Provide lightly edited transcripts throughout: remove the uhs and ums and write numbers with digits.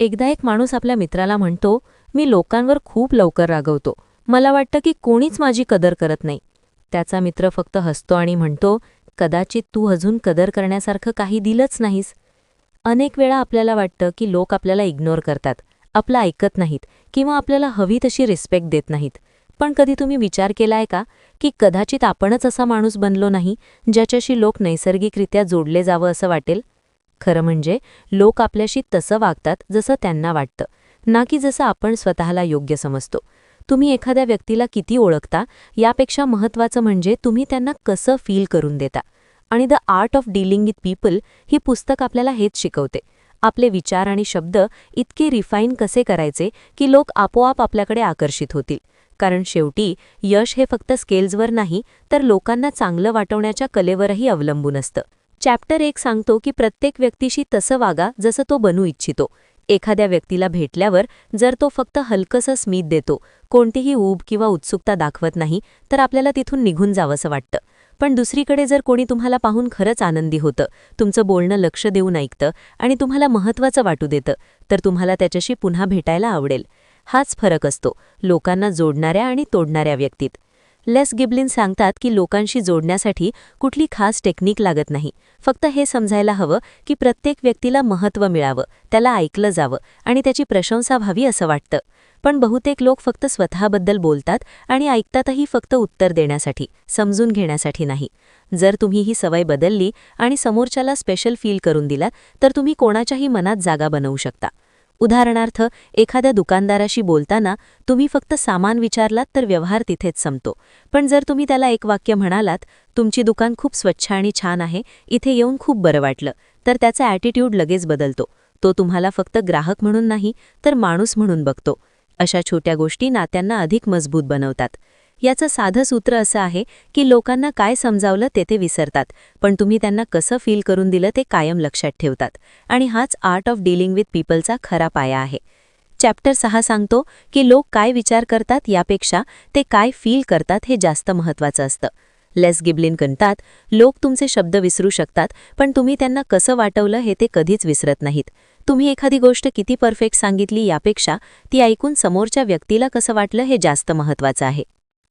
एकदा एक माणूस आपल्या मित्राला म्हणतो, मी लोकांवर खूप लवकर रागवतो. मला वाटतं की कोणीच माझी कदर करत नाही. त्याचा मित्र फक्त हसतो आणि म्हणतो, कदाचित तू अजून कदर करण्यासारखं काही दिलंच नाहीस. अनेक वेळा आपल्याला वाटतं की लोक आपल्याला इग्नोर करतात, आपलं ऐकत नाहीत किंवा आपल्याला हवी तशी रिस्पेक्ट देत नाहीत. पण कधी तुम्ही विचार केलाय का की कदाचित आपणच असा माणूस बनलो नाही ज्याच्याशी लोक नैसर्गिकरित्या जोडले जावं असं वाटेल? खरं म्हणजे लोक आपल्याशी तसं वागतात जसं त्यांना वाटतं, ना की जसं आपण स्वतःला योग्य समजतो. तुम्ही एखाद्या व्यक्तीला किती ओळखता यापेक्षा महत्त्वाचं म्हणजे तुम्ही त्यांना कसं फील करून देता. आणि the art of dealing with people ही पुस्तक आपल्याला हेच शिकवते. आपले विचार आणि शब्द इतके रिफाईन कसे करायचे की लोक आपोआप आपल्याकडे आकर्षित होतील. कारण शेवटी यश हे फक्त स्केल्सवर नाही तर लोकांना चांगलं वाटवण्याच्या कलेवरही अवलंबून असतं. चॅप्टर 1 सांगतो की प्रत्येक व्यक्तीशी तसं वागा जसं तो बनू इच्छितो. एखाद्या व्यक्तीला भेटल्यावर जर तो फक्त हलकंसं स्मित देतो, कोणतीही ऊब किंवा उत्सुकता दाखवत नाही, तर आपल्याला तिथून निघून जावंसं वाटतं. पण दुसरीकडे जर कोणी तुम्हाला पाहून खरंच आनंदी होतं, तुमचं बोलणं लक्ष देऊन ऐकतं आणि तुम्हाला महत्त्वाचं वाटू देतं, तर तुम्हाला त्याच्याशी पुन्हा भेटायला आवडेल. हाच फरक असतो लोकांना जोडणाऱ्या आणि तोडणाऱ्या व्यक्तीत. लेस गिबलिन सांगतात की लोकांशी जोडण्यासाठी कुठली खास टेक्निक लागत नाही. फक्त हे समजायला हवं की प्रत्येक व्यक्तीला महत्त्व मिळावं, त्याला ऐकलं जावं आणि त्याची प्रशंसा व्हावी असं वाटतं. पण बहुतेक लोक फक्त स्वतःबद्दल बोलतात आणि ऐकतातही फक्त उत्तर देण्यासाठी, समजून घेण्यासाठी नाही. जर तुम्ही ही सवय बदलली आणि समोरच्याला स्पेशल फील करून दिलात, तर तुम्ही कोणाच्याही मनात जागा बनवू शकता. उदाहरणार्थ, एखाद्या दुकानदाराशी बोलताना तुम्ही फक्त सामान विचारलात तर व्यवहार तिथेच संपतो. पण जर तुम्ही त्याला एक वाक्य म्हणालात, तुमची दुकान खूप स्वच्छ आणि छान आहे, इथे येऊन खूप बरं वाटलं, तर त्याचा ॲटिट्यूड लगेच बदलतो. तो तुम्हाला फक्त ग्राहक म्हणून नाही तर माणूस म्हणून बघतो. अशा छोट्या गोष्टी नात्यांना अधिक मजबूत बनवतात. याचं साधं सूत्र असं आहे की लोकांना काय समजावलं ते विसरतात, पण तुम्ही त्यांना कसं फील करून दिलं ते कायम लक्षात ठेवतात. आणि हाच आर्ट ऑफ डीलिंग विथ पीपलचा खरा पाया आहे. चॅप्टर 6 सांगतो की लोक काय विचार करतात यापेक्षा ते काय फील करतात हे जास्त महत्त्वाचं असतं. लेस गिबलिन म्हणतात, लोक तुमचे शब्द विसरू शकतात, पण तुम्ही त्यांना कसं वाटवलं हे ते कधीच विसरत नाहीत. तुम्ही एखादी गोष्ट किती परफेक्ट सांगितली यापेक्षा ती ऐकून समोरच्या व्यक्तीला कसं वाटलं हे जास्त महत्त्वाचं आहे.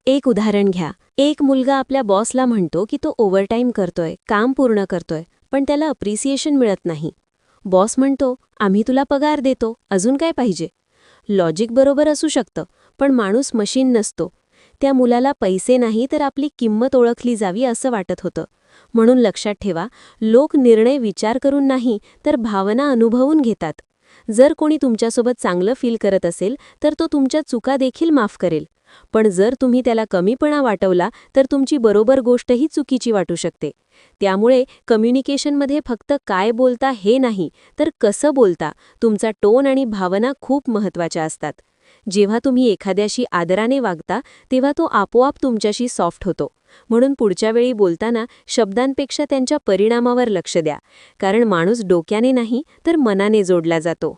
एक उदाहरण घ्या. एक मुलगा आपल्या बॉसला म्हणतो की तो ओव्हरटाईम करतोय, काम पूर्ण करतोय, पण त्याला अप्रिसिएशन मिळत नाही. बॉस म्हणतो, आम्ही तुला पगार देतो, अजून काय पाहिजे? लॉजिक बरोबर असू शकतं, पण माणूस मशीन नसतो. त्या मुलाला पैसे नाही तर आपली किंमत ओळखली जावी असं वाटत होतं. म्हणून लक्षात ठेवा, लोक निर्णय विचार करून नाही तर भावना अनुभवून घेतात. जर कोणी तुमच्यासोबत चांगलं फील करत असेल तर तो तुमच्या चुका देखील माफ करेल. पण जर तुम्ही त्याला कमीपणा वाटवला तर तुमची बरोबर गोष्टही चुकीची वाटू शकते. त्यामुळे कम्युनिकेशनमध्ये फक्त काय बोलता हे नाही तर कसं बोलता, तुमचा टोन आणि भावना खूप महत्त्वाच्या असतात. जेव्हा तुम्ही एखाद्याशी आदराने वागता तेव्हा तो आपोआप तुमच्याशी सॉफ्ट होतो. म्हणून पुढच्या वेळी बोलताना शब्दांपेक्षा त्यांच्या परिणामावर लक्ष द्या, कारण माणूस डोक्याने नाही तर मनाने जोडला जातो.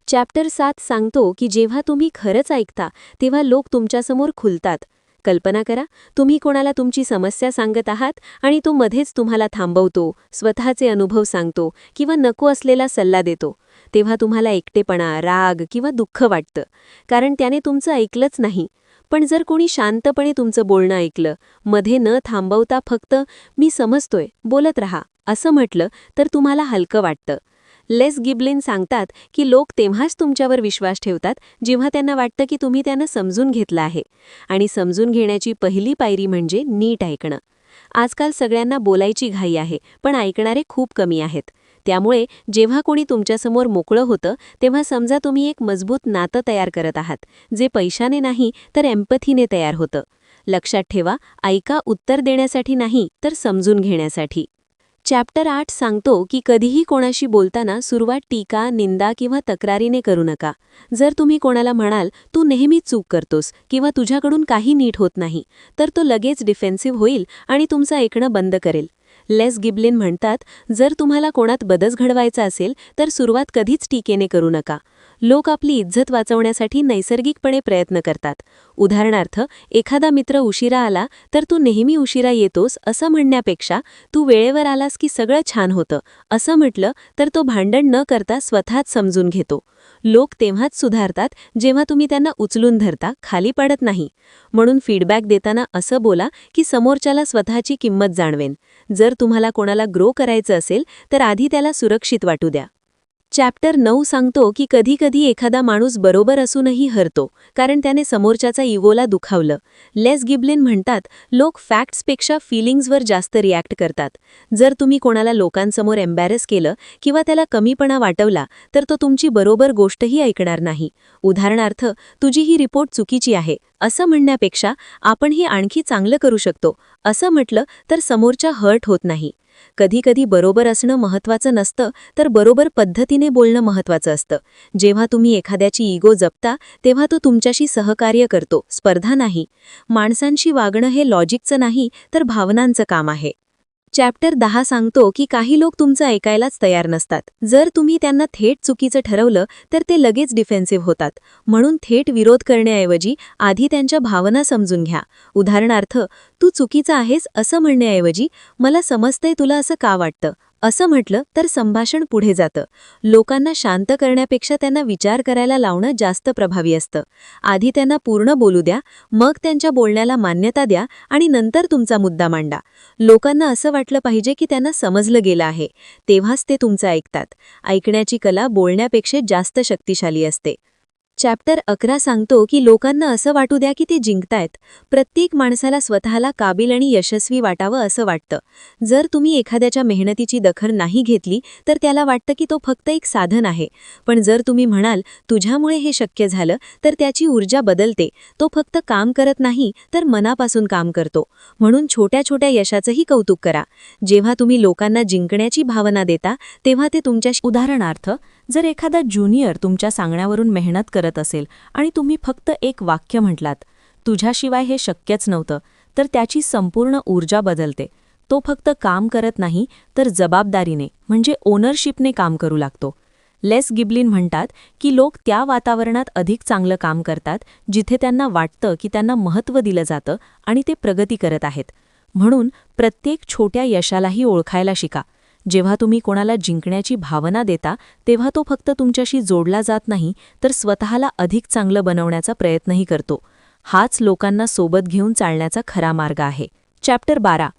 चॅप्टर 7 सांगतो की जेव्हा तुम्ही खरंच ऐकता तेव्हा लोक तुमच्यासमोर खुलतात. कल्पना करा, तुम्ही कोणाला तुमची समस्या सांगत आहात आणि तो मध्येच तुम्हाला थांबवतो, स्वतःचे अनुभव सांगतो किंवा नको असलेला सल्ला देतो. तेव्हा तुम्हाला एकटेपणा, राग किंवा दुःख वाटतं, कारण त्याने तुमचं ऐकलंच नाही. पण जर कोणी शांतपणे तुमचं बोलणं ऐकलं, मध्ये न थांबवता फक्त मी समजतोय, बोलत रहा असं म्हटलं, तर तुम्हाला हलकं वाटतं. लेस गिबलिन सांगतात की लोक तेव्हाच तुमच्यावर विश्वास ठेवतात जेव्हा त्यांना वाटतं की तुम्ही त्यांना समजून घेतलं आहे. आणि समजून घेण्याची पहिली पायरी म्हणजे नीट ऐकणं. आजकाल सगळ्यांना बोलायची घाई आहे, पण ऐकणारे खूप कमी आहेत. त्यामुळे जेव्हा कोणी तुमच्यासमोर मोकळं होतं तेव्हा समजा तुम्ही एक मजबूत नातं तयार करत आहात, जे पैशाने नाही तर एम्पथीने तयार होतं. लक्षात ठेवा, ऐका उत्तर देण्यासाठी नाही तर समजून घेण्यासाठी. चॅप्टर 8 सांगतो की कधीही कोणाशी बोलताना सुरुवात टीका, निंदा किंवा तक्रारीने करू नका. जर तुम्ही कोणाला म्हणाल, तू नेहमीच चूक करतोस किंवा तुझ्याकडून काही नीट होत नाही, तर तो लगेच डिफेन्सिव्ह होईल आणि तुमचं ऐकणं बंद करेल. लेस गिबलिन म्हणतात, जर तुम्हाला कोणात बदल घडवायचा असेल तर सुरुवात कधीच टीकेने करू नका. लोक आपली इज्जत वाचवण्यासाठी नैसर्गिकपणे प्रयत्न करतात. उदाहरणार्थ, एखादा मित्र उशिरा आला तर तू नेहमी उशिरा येतोस असं म्हणण्यापेक्षा तू वेळेवर आलास की सगळं छान होतं असं म्हटलं तर तो भांडण न करता स्वतःच समजून घेतो. लोक तेव्हाच सुधारतात जेव्हा तुम्ही त्यांना उचलून धरता, खाली पडत नाही. म्हणून फीडबॅक देताना असं बोला की समोरच्याला स्वतःची किंमत जाणवेन. जर तुम्हाला कोणाला ग्रो करायचं असेल तर आधी त्याला सुरक्षित वाटू द्या. चॅप्टर 9 सांगतो की कधीकधी एखादा माणूस बरोबर असूनही हरतो, कारण त्याने समोरच्याचा इगोला दुखावलं. लेस गिबलिन म्हणतात, लोक फॅक्ट्सपेक्षा फीलिंग्सवर जास्त रिॲक्ट करतात. जर तुम्ही कोणाला लोकांसमोर एम्बॅरेस केलं किंवा त्याला कमीपणा वाटवला तर तो तुमची बरोबर गोष्टही ऐकणार नाही. उदाहरणार्थ, तुझी ही रिपोर्ट चुकीची आहे असं म्हणण्यापेक्षा आपण हे आणखी चांगलं करू शकतो असं म्हटलं तर समोरच्या हर्ट होत नाही. कधीकधी बरोबर असणं महत्त्वाचं नसतं, तर बरोबर पद्धतीने बोलणं महत्त्वाचं असतं. जेव्हा तुम्ही एखाद्याची इगो जपता तेव्हा तो तुमच्याशी सहकार्य करतो, स्पर्धा नाही. माणसांशी वागणं हे लॉजिकचं नाही तर भावनांचं काम आहे. चॅप्टर 10 सांगतो की काही लोक तुमचं ऐकायलाच तयार नसतात. जर तुम्ही त्यांना थेट चुकीचं ठरवलं तर ते लगेच डिफेन्सिव्ह होतात. म्हणून थेट विरोध करण्याऐवजी आधी त्यांच्या भावना समजून घ्या. उदाहरणार्थ, तू चुकीचा आहेस असं म्हणण्याऐवजी मला समजतंय तुला असं का वाटतं असं म्हटलं तर संभाषण पुढे जातं. लोकांना शांत करण्यापेक्षा त्यांना विचार करायला लावणं जास्त प्रभावी असतं. आधी त्यांना पूर्ण बोलू द्या, मग त्यांच्या बोलण्याला मान्यता द्या आणि नंतर तुमचा मुद्दा मांडा. लोकांना असं वाटलं पाहिजे की त्यांना समजलं गेलं आहे, तेव्हाच ते तुमचं ऐकतात. ऐकण्याची कला बोलण्यापेक्षा जास्त शक्तिशाली असते. चॅप्टर 11 सांगतो की लोकांना असं वाटू द्या की ते जिंकतायत. प्रत्येक माणसाला स्वतःला काबिल आणि यशस्वी वाटावं असं वाटतं. जर तुम्ही एखाद्याच्या मेहनतीची दखल नाही घेतली तर त्याला वाटतं की तो फक्त एक साधन आहे. पण जर तुम्ही म्हणाल, तुझ्यामुळे हे शक्य झालं, तर त्याची ऊर्जा बदलते. तो फक्त काम करत नाही तर मनापासून काम करतो. म्हणून छोट्या छोट्या यशाचंही कौतुक करा. जेव्हा तुम्ही लोकांना जिंकण्याची भावना देता तेव्हा ते तुमच्याशी. उदाहरणार्थ, जर एखादा ज्युनियर तुमच्या सांगण्यावरून मेहनत करत असेल आणि तुम्ही फक्त एक वाक्य म्हटलात, तुझ्याशिवाय हे शक्यच नव्हतं, तर त्याची संपूर्ण ऊर्जा बदलते. तो फक्त काम करत नाही तर जबाबदारीने म्हणजे ओनरशिपने काम करू लागतो. लेस गिबलिन म्हणतात की लोक त्या वातावरणात अधिक चांगलं काम करतात जिथे त्यांना वाटतं की त्यांना महत्त्व दिलं जातं आणि ते प्रगती करत आहेत. म्हणून प्रत्येक छोट्या यशालाही ओळखायला शिका. जेव्हा तुम्ही कोणाला जिंकण्याची भावना देता तेव्हा तो फक्त तुमच्याशी जोडला जात नाही तर स्वतःला अधिक चांगलं बनवण्याचा प्रयत्नही करतो. हाच लोकांना सोबत घेऊन चालण्याचा खरा मार्ग आहे. चॅप्टर 12.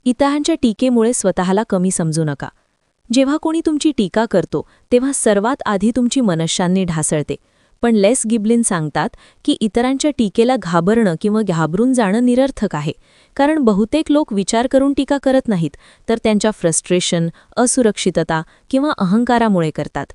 इतरांच्या टीकेमुळे स्वतःला कमी समजू नका. जेव्हा कोणी तुमची टीका करतो तेव्हा सर्वात आधी तुमची मनःशांती ढासळते. पण लेस गिबलिन सांगतात की इतरांच्या टीकेला घाबरणं किंवा घाबरून जाणं निरर्थक आहे. कारण बहुतेक लोक विचार करून टीका करत नाहीत, तर त्यांच्या फ्रस्ट्रेशन, असुरक्षितता किंवा अहंकारामुळे करतात.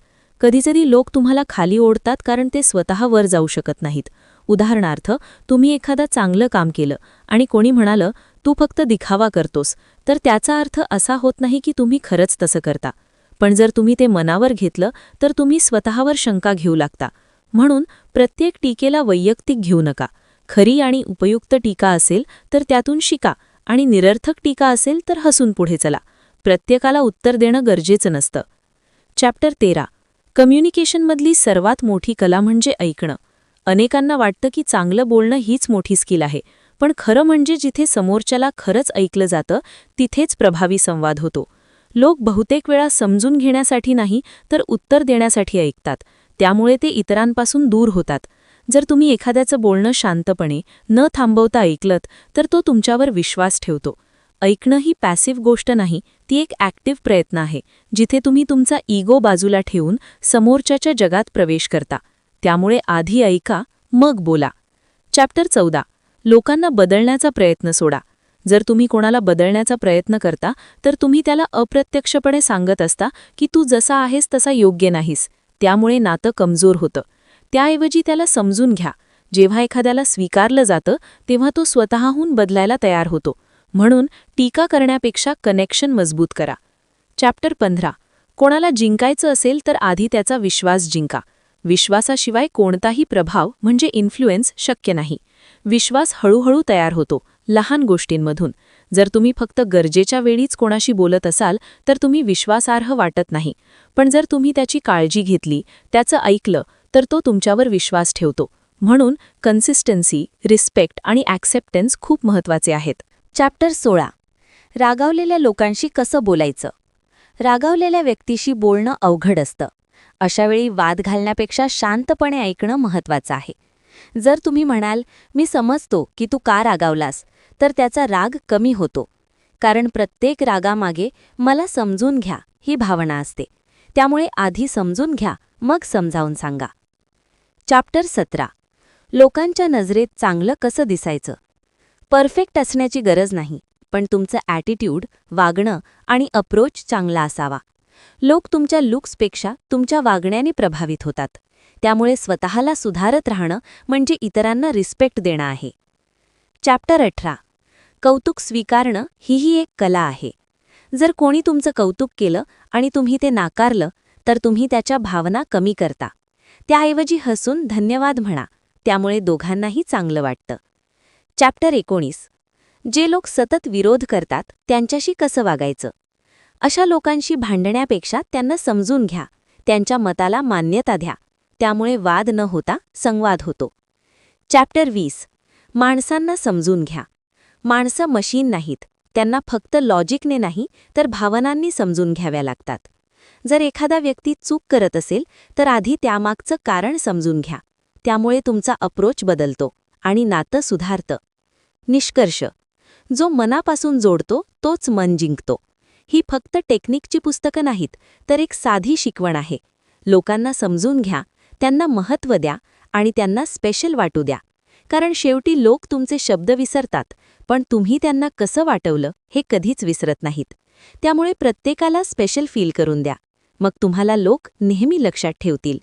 कधीकधी लोक तुम्हाला खाली ओढतात कारण ते स्वतः वर जाऊ शकत नाहीत. उदाहरणार्थ, तुम्ही एखादा चांगलं काम केलं आणि कोणी म्हणालं, तू फक्त दिखावा करतोस, तर त्याचा अर्थ असा होत नाही की तुम्ही खरंच तसं करता. पण जर तुम्ही ते मनावर घेतलं तर तुम्ही स्वतःवर शंका घेऊ लागता. म्हणून प्रत्येक टीकेला वैयक्तिक घेऊ नका. खरी आणि उपयुक्त टीका असेल तर त्यातून शिका आणि निरर्थक टीका असेल तर हसून पुढे चला. प्रत्येकाला उत्तर देणं गरजेचं नसतं. चॅप्टर 13. कम्युनिकेशनमधली सर्वात मोठी कला म्हणजे ऐकणं. अनेकांना वाटतं की चांगलं बोलणं हीच मोठी स्किल आहे, पण खरं म्हणजे जिथे समोरच्याला खरंच ऐकलं जातं तिथेच प्रभावी संवाद होतो. लोक बहुतेक वेळा समजून घेण्यासाठी नाही तर उत्तर देण्यासाठी ऐकतात. त्यामुळे ते इतरांपासून दूर होतात. जर तुम्ही एखाद्याचं बोलणं शांतपणे न थांबवता ऐकलत तर तो तुमच्यावर विश्वास ठेवतो. ऐकणं ही पॅसिव्ह गोष्ट नाही, ती एक ॲक्टिव्ह प्रयत्न आहे जिथे तुम्ही तुमचा इगो बाजूला ठेवून समोरच्याच्या जगात प्रवेश करता. त्यामुळे आधी ऐका, मग बोला. चॅप्टर 14. लोकांना बदलण्याचा प्रयत्न सोडा. जर तुम्ही कोणाला बदलण्याचा प्रयत्न करता तर तुम्ही त्याला अप्रत्यक्षपणे सांगत असता की तू जसा आहेस तसा योग्य नाहीस. त्यामुळे नातं कमजोर होतं. त्याऐवजी त्याला समजून घ्या. जेव्हा एखाद्याला स्वीकारलं जातं तेव्हा तो स्वतःहून बदलायला तयार होतो. म्हणून टीका करण्यापेक्षा कनेक्शन मजबूत करा. चॅप्टर 15. कोणाला जिंकायचं असेल तर आधी त्याचा विश्वास जिंका. विश्वासाशिवाय कोणताही प्रभाव म्हणजे इन्फ्लुएन्स शक्य नाही. विश्वास हळूहळू तयार होतो, लहान गोष्टींमधून. जर तुम्ही फक्त गरजेच्या वेळीच कोणाशी बोलत असाल तर तुम्ही विश्वासार्ह वाटत नाही, पण जर तुम्ही त्याची काळजी घेतली, त्याचं ऐकलं, तर तो तुमच्यावर विश्वास ठेवतो. म्हणून कन्सिस्टन्सी, रिस्पेक्ट आणि ॲक्सेप्टन्स खूप महत्त्वाचे आहेत. चॅप्टर 16. रागावलेल्या लोकांशी कसं बोलायचं. रागावलेल्या व्यक्तीशी बोलणं अवघड असतं. अशावेळी वाद घालण्यापेक्षा शांतपणे ऐकणं महत्त्वाचं आहे. जर तुम्ही म्हणाल, मी समजतो की तू का रागावलास, तर त्याचा राग कमी होतो. कारण प्रत्येक रागामागे मला समजून घ्या ही भावना असते. त्यामुळे आधी समजून घ्या, मग समजावून सांगा. चॅप्टर 17. लोकांच्या नजरेत चांगलं कसं दिसायचं. परफेक्ट असण्याची गरज नाही, पण तुमचं ॲटिट्यूड, वागणं आणि अप्रोच चांगला असावा. लोक तुमच्या लुक्सपेक्षा तुमच्या वागण्याने प्रभावित होतात. त्यामुळे स्वतःला सुधारत राहणं म्हणजे इतरांना रिस्पेक्ट देणं आहे. चॅप्टर 18. कौतुक स्वीकारणं हीही एक कला आहे. जर कोणी तुमचं कौतुक केलं आणि तुम्ही ते नाकारलं, तर तुम्ही त्याच्या भावना कमी करता. त्याऐवजी हसून धन्यवाद म्हणा. त्यामुळे दोघांनाही चांगलं वाटतं. चॅप्टर 19. जे लोक सतत विरोध करतात त्यांच्याशी कसं वागायचं. अशा लोकांशी भांडण्यापेक्षा त्यांना समजून घ्या, त्यांच्या मताला मान्यता द्या. त्यामुळे वाद न होता संवाद होतो. चॅप्टर 20. माणसांना समजून घ्या. माणसं मशीन नाहीत, त्यांना फक्त लॉजिकने नाही तर भावनांनी समजून घ्याव्या लागतात. जर एखादा व्यक्ती चूक करत असेल तर आधी त्यामागचं कारण समजून घ्या. त्यामुळे तुमचा अप्रोच बदलतो आणि नातं सुधारतं. निष्कर्ष. जो मनापासून जोडतो तोच मन जिंकतो. ही फक्त टेक्निकची पुस्तकं नाहीत, तर एक साधी शिकवण आहे. लोकांना समजून घ्या, त्यांना महत्त्व द्या आणि त्यांना स्पेशल वाटू द्या. कारण शेवटी लोक तुमचे शब्द विसरतात, पण तुम्ही त्यांना कसं वाटवलं हे कधीच विसरत नाहीत. त्यामुळे प्रत्येकाला स्पेशल फील करून द्या. मग तुम्हाला लोक नेहमी लक्षात ठेवतील.